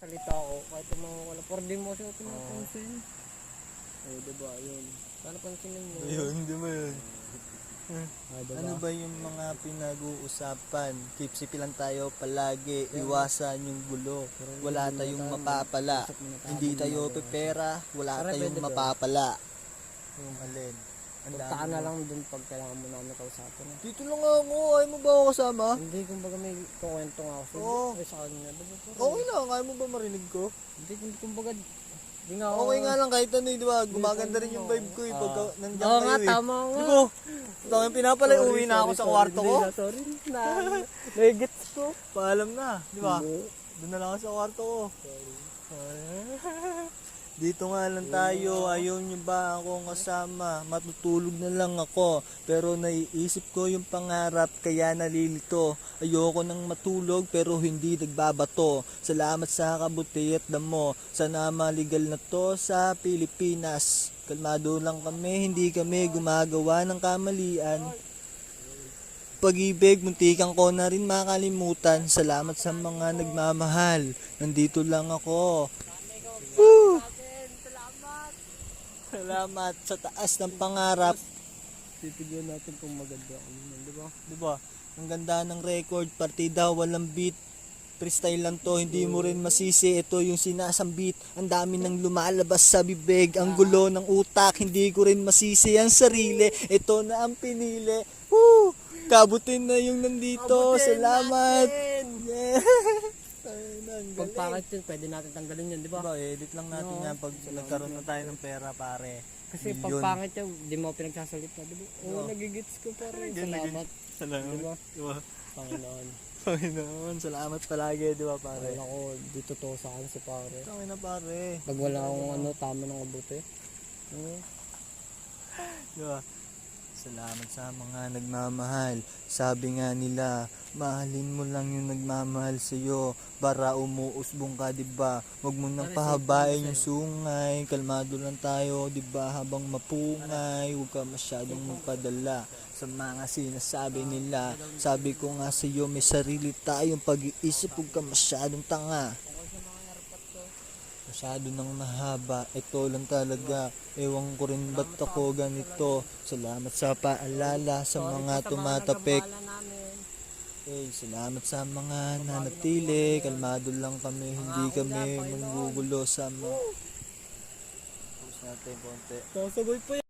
Salita ako kahit yung mga wala. For di mo siya pinapansin. Oo, diba? Yun. Sana pansinin mo. Ayun, di ba yun? Diba? Ano ba yung mga pinag-uusapan? Keep lang tayo palagi, iwasan yung gulo. Wala tayong mapapala. Hindi tayo pepera, wala tayong mapapala. Yung alin? Punta ka na lang dun pag kailangan mo namin kausapin. Dito lang ako, ayaw mo ba ako kasama? Hindi, kumbaga may kukwento nga ako. Oo. Sa kanya. Diba? Okay lang, ayaw mo ba marinig ko? Hindi, kumbaga, di nga ako. Okay nga lang kahit ano, di ba? Gumaganda rin yung vibe ko pagka nandiyan Oo kayo nga, eh. tama nga. Di ba? Tanging pinapalay, uwi na ako sa kwarto ko. Sorry na. Nagigits ko. Paalam na, di ba? Hindi. Doon na lang ako sa kwarto ko. Dito nga lang tayo, ayaw nyo ba akong kasama? Matutulog na lang ako. Pero naiisip ko yung pangarap, kaya nalilito. Ayoko nang matulog pero hindi nagbabato. Salamat sa kabuti at damo. Sana maligal na to sa Pilipinas. Kalmado lang kami, hindi kami gumagawa ng kamalian. Pag-ibig, muntikan ko na rin makalimutan. Salamat sa mga nagmamahal. Nandito lang ako. Woo! Salamat sa taas ng pangarap. Titigyan natin kung maganda ako yun, di ba? Di ba? Ang ganda ng record, partida, walang beat. Freestyle lang to, hindi mo rin masisi. Ito yung sinasambit. Ang dami nang lumalabas sa bibig. Ang gulo ng utak, hindi ko rin masisi ang sarili. Ito na ang pinili. Woo! Kabutin na yung nandito. Salamat. Yeah. Pag pangit yun, pwede natin tanggalin yun, di ba? Diba, edit lang natin yan pag nagkaroon na tayo ng pera, pare. Kasi pag pangit yun, di mo pinagsasalita, di ba? Oo, nagigits ko pare. Salamat. Salamat. Diba? Diba? Panginoon. Panginoon, salamat palagi, di ba, pare? Wala ko, di totoo sa akin si pare. Tangin na, pare. Pag wala akong tama ng abuti. Di ba? Salamat sa mga nagmamahal. Sabi nga nila, mahalin mo lang yung nagmamahal sa'yo para umuusbong ka, diba? Huwag mo nang pahabain yung sungay. Kalmado lang tayo, diba? Habang mapungay, huwag ka masyadong magpadala sa mga sinasabi nila. Sabi ko nga sa'yo, may sarili tayong pag-iisip, huwag ka masyadong tanga. Masyado nang mahaba, ito lang talaga. Ewan ko rin ba't ako ganito. Salamat sa paalala sa mga tumatapik. Salamat sa mga nanatili. Kalmado lang kami, hindi kami manggugulo sa mga... Tapos natin konti. Sasabay pa